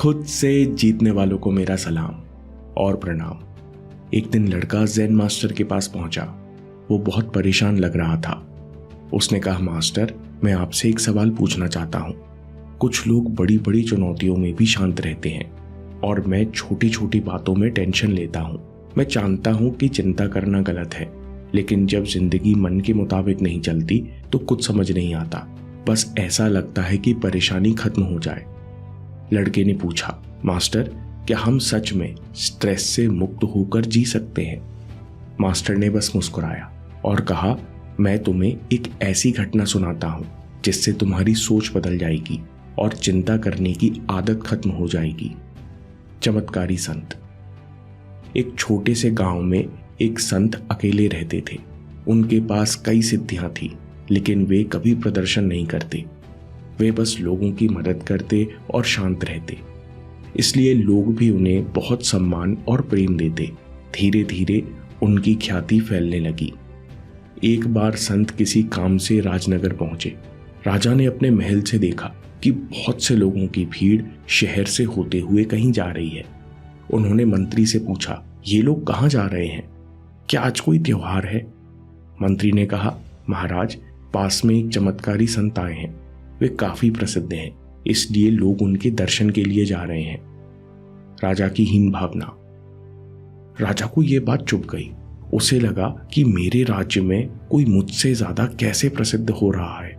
खुद से जीतने वालों को मेरा सलाम और प्रणाम। एक दिन लड़का ज़ेन मास्टर के पास पहुंचा। वो बहुत परेशान लग रहा था। उसने कहा, मास्टर, मैं आपसे एक सवाल पूछना चाहता हूं। कुछ लोग बड़ी बड़ी चुनौतियों में भी शांत रहते हैं और मैं छोटी छोटी बातों में टेंशन लेता हूं। मैं जानता हूं कि चिंता करना गलत है, लेकिन जब जिंदगी मन के मुताबिक नहीं चलती तो कुछ समझ नहीं आता। बस ऐसा लगता है कि परेशानी खत्म हो जाए। लड़के ने पूछा, मास्टर, क्या हम सच में स्ट्रेस से मुक्त होकर जी सकते हैं? मास्टर ने बस मुस्कुराया और कहा, मैं तुम्हें एक ऐसी घटना सुनाता हूं जिससे तुम्हारी सोच बदल जाएगी और चिंता करने की आदत खत्म हो जाएगी। चमत्कारी संत। एक छोटे से गांव में एक संत अकेले रहते थे। उनके पास कई सिद्धियां थी, लेकिन वे कभी प्रदर्शन नहीं करते। वे बस लोगों की मदद करते और शांत रहते। इसलिए लोग भी उन्हें बहुत सम्मान और प्रेम देते। धीरे धीरे उनकी ख्याति फैलने लगी। एक बार संत किसी काम से राजनगर पहुंचे। राजा ने अपने महल से देखा कि बहुत से लोगों की भीड़ शहर से होते हुए कहीं जा रही है। उन्होंने मंत्री से पूछा, ये लोग कहाँ जा रहे हैं? क्या आज कोई त्योहार है? मंत्री ने कहा, महाराज, पास में एक चमत्कारी संत आए हैं। वे काफी प्रसिद्ध हैं, इसलिए लोग उनके दर्शन के लिए जा रहे हैं। राजा की हीन भावना। राजा को यह बात चुभ गई। उसे लगा कि मेरे राज्य में कोई मुझसे ज्यादा कैसे प्रसिद्ध हो रहा है।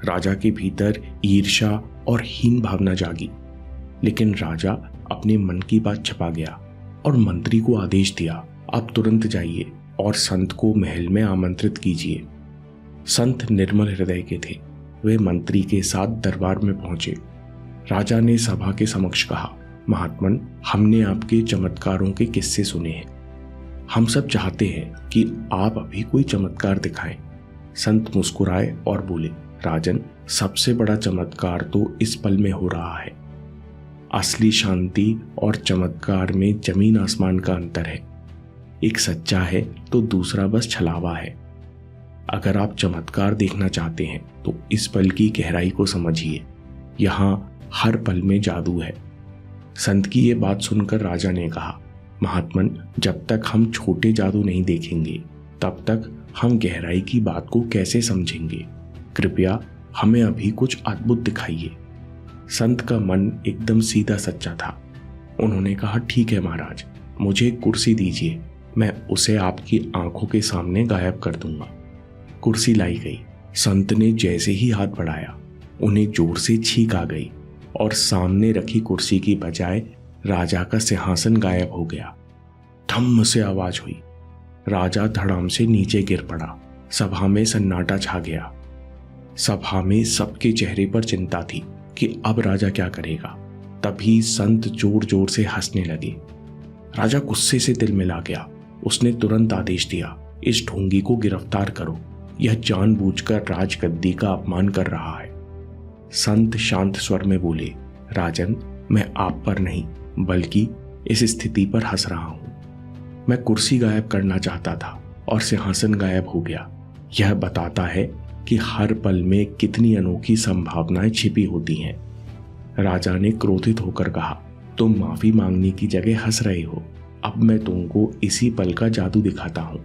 राजा के भीतर ईर्ष्या और हीन भावना जागी। लेकिन राजा अपने मन की बात छिपा गया और मंत्री को आदेश दिया, आप तुरंत जाइए और संत को महल में आमंत्रित कीजिए। संत निर्मल हृदय के थे। वे मंत्री के साथ दरबार में पहुंचे। राजा ने सभा के समक्ष कहा, महात्मन, हमने आपके चमत्कारों के किस्से सुने हैं। हम सब चाहते हैं कि आप अभी कोई चमत्कार दिखाएं। संत मुस्कुराए और बोले, राजन, सबसे बड़ा चमत्कार तो इस पल में हो रहा है। असली शांति और चमत्कार में जमीन आसमान का अंतर है। एक सच्चा है तो दूसरा बस छलावा है। अगर आप चमत्कार देखना चाहते हैं तो इस पल की गहराई को समझिए। यहां हर पल में जादू है। संत की ये बात सुनकर राजा ने कहा, महात्मन, जब तक हम छोटे जादू नहीं देखेंगे तब तक हम गहराई की बात को कैसे समझेंगे? कृपया हमें अभी कुछ अद्भुत दिखाइए। संत का मन एकदम सीधा सच्चा था। उन्होंने कहा, ठीक है महाराज, मुझे एक कुर्सी दीजिए, मैं उसे आपकी आंखों के सामने गायब कर दूंगा। कुर्सी लाई गई। संत ने जैसे ही हाथ बढ़ाया, उन्हें जोर से छींक आ गई और सामने रखी कुर्सी की बजाय राजा का सिंहासन गायब हो गया। धम्म से आवाज हुई। राजा धड़ाम से नीचे गिर पड़ा। सभा में सन्नाटा छा गया। सभा में सबके चेहरे पर चिंता थी कि अब राजा क्या करेगा। तभी संत जोर जोर से हंसने लगे। राजा गुस्से से तिलमिला गया। उसने तुरंत आदेश दिया, इस ढोंगी को गिरफ्तार करो। यह जानबूझकर राजगद्दी का अपमान कर रहा है। संत शांत स्वर में बोले, राजन, मैं आप पर नहीं बल्कि इस स्थिति पर हंस रहा हूं। मैं कुर्सी गायब करना चाहता था और सिंहासन गायब हो गया। यह बताता है कि हर पल में कितनी अनोखी संभावनाएं छिपी होती हैं। राजा ने क्रोधित होकर कहा, तुम माफी मांगने की जगह हंस रहे हो। अब मैं तुमको इसी पल का जादू दिखाता हूं।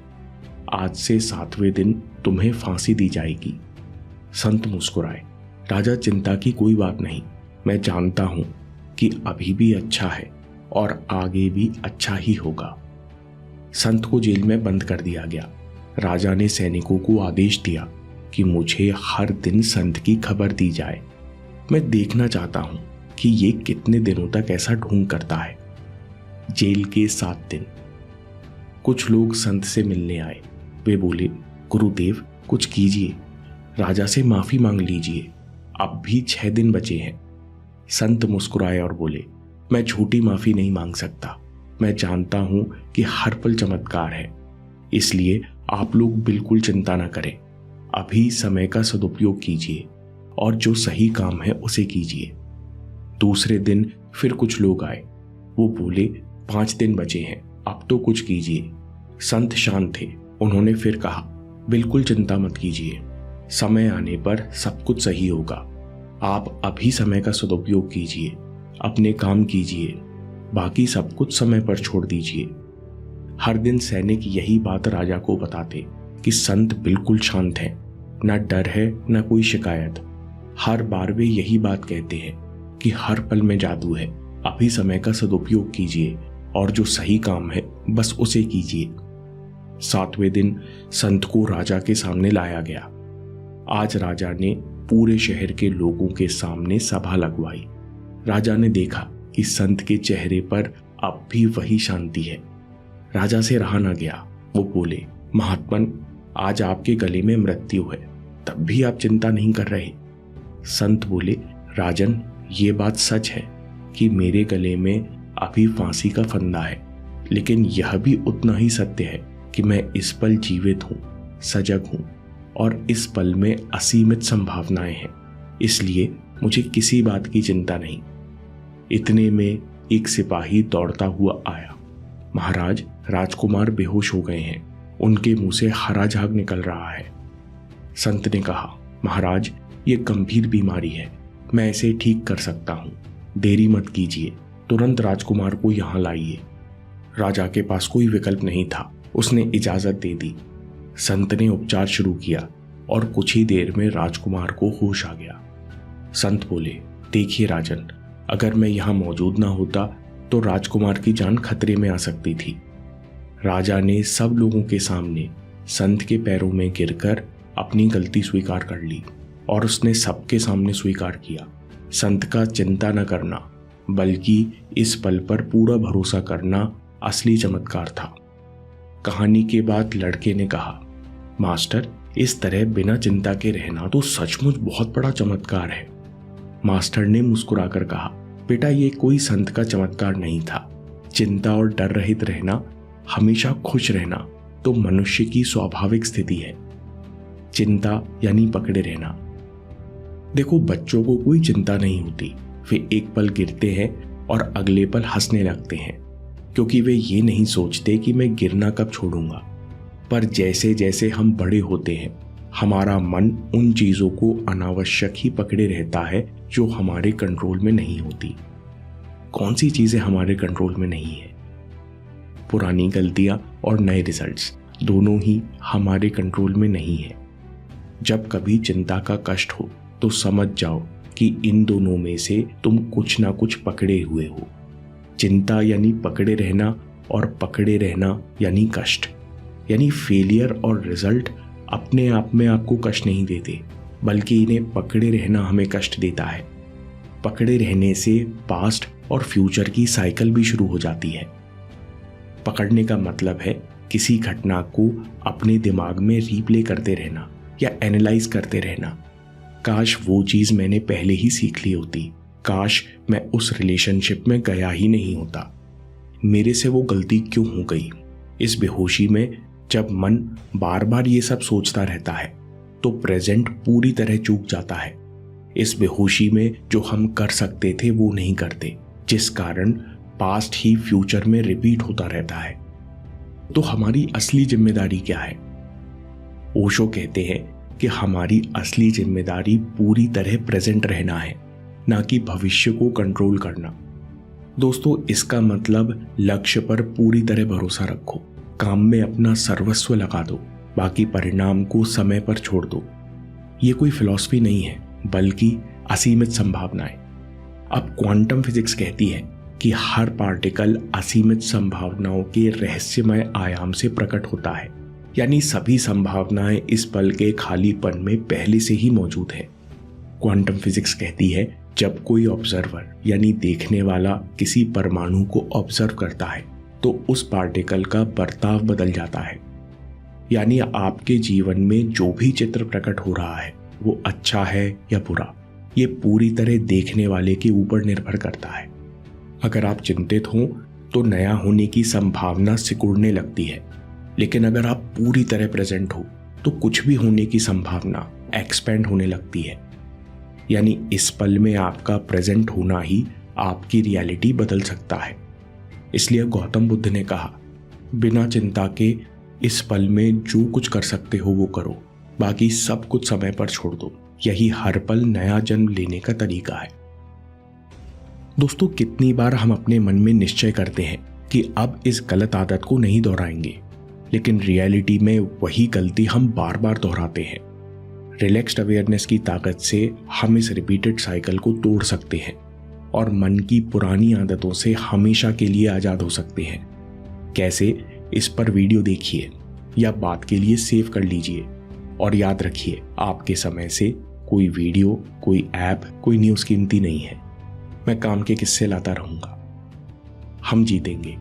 आज से 7वें दिन तुम्हें फांसी दी जाएगी। संत मुस्कुराए। राजा, चिंता की कोई बात नहीं। मैं जानता हूं कि अभी भी अच्छा है और आगे भी अच्छा ही होगा। संत को जेल में बंद कर दिया गया। राजा ने सैनिकों को आदेश दिया कि मुझे हर दिन संत की खबर दी जाए। मैं देखना चाहता हूं कि ये कितने दिनों तक ऐसा ढोंग करता है। जेल के 7 दिन। कुछ लोग संत से मिलने आए। वे बोले, गुरुदेव, कुछ कीजिए, राजा से माफी मांग लीजिए, अब भी 6 दिन बचे हैं। संत मुस्कुराए और बोले, मैं झूठी माफी नहीं मांग सकता। मैं जानता हूं कि हर पल चमत्कार है, इसलिए आप लोग बिल्कुल चिंता न करें। अभी समय का सदुपयोग कीजिए और जो सही काम है उसे कीजिए। दूसरे दिन फिर कुछ लोग आए। वो बोले, 5 दिन बचे हैं, अब तो कुछ कीजिए। संत शांत थे। उन्होंने फिर कहा, बिल्कुल चिंता मत कीजिए, समय आने पर सब कुछ सही होगा। आप अभी समय का सदुपयोग कीजिए अपने काम कीजिए, बाकी सब कुछ समय पर छोड़ दीजिए। हर दिन सैनिक यही बात राजा को बताते कि संत बिल्कुल शांत हैं, न डर है न कोई शिकायत। हर बार वे यही बात कहते हैं कि हर पल में जादू है, अभी समय का सदुपयोग कीजिए और जो सही काम है बस उसे कीजिए। 7वें दिन संत को राजा के सामने लाया गया। आज राजा ने पूरे शहर के लोगों के सामने सभा लगवाई। राजा ने देखा कि संत के चेहरे पर अब भी वही शांति है। राजा से रहा न गया। वो बोले, महात्मन, आज आपके गले में मृत्यु है, तब भी आप चिंता नहीं कर रहे। संत बोले, राजन, ये बात सच है कि मेरे गले में अभी फांसी का फंदा है, लेकिन यह भी उतना ही सत्य है कि मैं इस पल जीवित हूं, सजग हूं और इस पल में असीमित संभावनाएं हैं, इसलिए मुझे किसी बात की चिंता नहीं। इतने में एक सिपाही दौड़ता हुआ आया। महाराज, राजकुमार बेहोश हो गए हैं, उनके मुंह से हरा झाग निकल रहा है। संत ने कहा, महाराज, ये गंभीर बीमारी है, मैं इसे ठीक कर सकता हूं, देरी मत कीजिए, तुरंत राजकुमार को यहां लाइए। राजा के पास कोई विकल्प नहीं था, उसने इजाजत दे दी। संत ने उपचार शुरू किया और कुछ ही देर में राजकुमार को होश आ गया। संत बोले, देखिए राजन, अगर मैं यहां मौजूद ना होता तो राजकुमार की जान खतरे में आ सकती थी। राजा ने सब लोगों के सामने संत के पैरों में गिरकर अपनी गलती स्वीकार कर ली और उसने सबके सामने स्वीकार किया, संत का चिंता न करना बल्कि इस पल पर पूरा भरोसा करना असली चमत्कार था। कहानी के बाद लड़के ने कहा, मास्टर, इस तरह बिना चिंता के रहना तो सचमुच बहुत बड़ा चमत्कार है। मास्टर ने मुस्कुराकर कहा, बेटा, ये कोई संत का चमत्कार नहीं था। चिंता और डर रहित रहना, हमेशा खुश रहना तो मनुष्य की स्वाभाविक स्थिति है। चिंता यानी पकड़े रहना। देखो, बच्चों को कोई चिंता नहीं होती, वे एक पल गिरते हैं और अगले पल हंसने लगते हैं, क्योंकि वे ये नहीं सोचते कि मैं गिरना कब छोड़ूंगा। पर जैसे जैसे हम बड़े होते हैं, हमारा मन उन चीजों को अनावश्यक ही पकड़े रहता है जो हमारे कंट्रोल में नहीं होती। कौन सी चीजें हमारे कंट्रोल में नहीं है? पुरानी गलतियां और नए रिजल्ट्स दोनों ही हमारे कंट्रोल में नहीं है। जब कभी चिंता का कष्ट हो तो समझ जाओ कि इन दोनों में से तुम कुछ ना कुछ पकड़े हुए हो। चिंता यानी पकड़े रहना और पकड़े रहना यानी कष्ट। यानी फेलियर और रिजल्ट अपने आप में आपको कष्ट नहीं देते, बल्कि इन्हें पकड़े रहना हमें कष्ट देता है। पकड़े रहने से पास्ट और फ्यूचर की साइकिल भी शुरू हो जाती है। पकड़ने का मतलब है किसी घटना को अपने दिमाग में रीप्ले करते रहना या एनालाइज करते रहना। काश वो चीज मैंने पहले ही सीख ली होती, काश मैं उस रिलेशनशिप में गया ही नहीं होता, मेरे से वो गलती क्यों हो गई। इस बेहोशी में जब मन बार बार ये सब सोचता रहता है तो प्रेजेंट पूरी तरह चूक जाता है। इस बेहोशी में जो हम कर सकते थे वो नहीं करते, जिस कारण पास्ट ही फ्यूचर में रिपीट होता रहता है। तो हमारी असली जिम्मेदारी क्या है? ओशो कहते हैं कि हमारी असली जिम्मेदारी पूरी तरह प्रेजेंट रहना है, ना कि भविष्य को कंट्रोल करना। दोस्तों, इसका मतलब लक्ष्य पर पूरी तरह भरोसा रखो, काम में अपना सर्वस्व लगा दो, बाकी परिणाम को समय पर छोड़ दो। ये कोई फिलॉसफी नहीं है, बल्कि असीमित संभावनाएं। अब क्वांटम फिजिक्स कहती है कि हर पार्टिकल असीमित संभावनाओं के रहस्यमय आयाम से प्रकट होता है, यानी सभी संभावनाएं इस पल के खालीपन में पहले से ही मौजूद है। क्वांटम फिजिक्स कहती है जब कोई ऑब्जर्वर यानी देखने वाला किसी परमाणु को ऑब्जर्व करता है तो उस पार्टिकल का बर्ताव बदल जाता है। यानी आपके जीवन में जो भी चित्र प्रकट हो रहा है वो अच्छा है या बुरा, ये पूरी तरह देखने वाले के ऊपर निर्भर करता है। अगर आप चिंतित हो तो नया होने की संभावना सिकुड़ने लगती है, लेकिन अगर आप पूरी तरह प्रेजेंट हो तो कुछ भी होने की संभावना एक्सपेंड होने लगती है। यानी इस पल में आपका प्रेजेंट होना ही आपकी रियलिटी बदल सकता है। इसलिए गौतम बुद्ध ने कहा, बिना चिंता के इस पल में जो कुछ कर सकते हो वो करो, बाकी सब कुछ समय पर छोड़ दो। यही हर पल नया जन्म लेने का तरीका है। दोस्तों, कितनी बार हम अपने मन में निश्चय करते हैं कि अब इस गलत आदत को नहीं दोहराएंगे, लेकिन रियलिटी में वही गलती हम बार बार दोहराते हैं। रिलैक्स्ड अवेयरनेस की ताकत से हम इस रिपीटेड साइकिल को तोड़ सकते हैं और मन की पुरानी आदतों से हमेशा के लिए आजाद हो सकते हैं। कैसे? इस पर वीडियो देखिए या बात के लिए सेव कर लीजिए और याद रखिए, आपके समय से कोई वीडियो, कोई ऐप, कोई न्यूज़ कीमती नहीं है। मैं काम के किस्से लाता रहूंगा। हम जीतेंगे।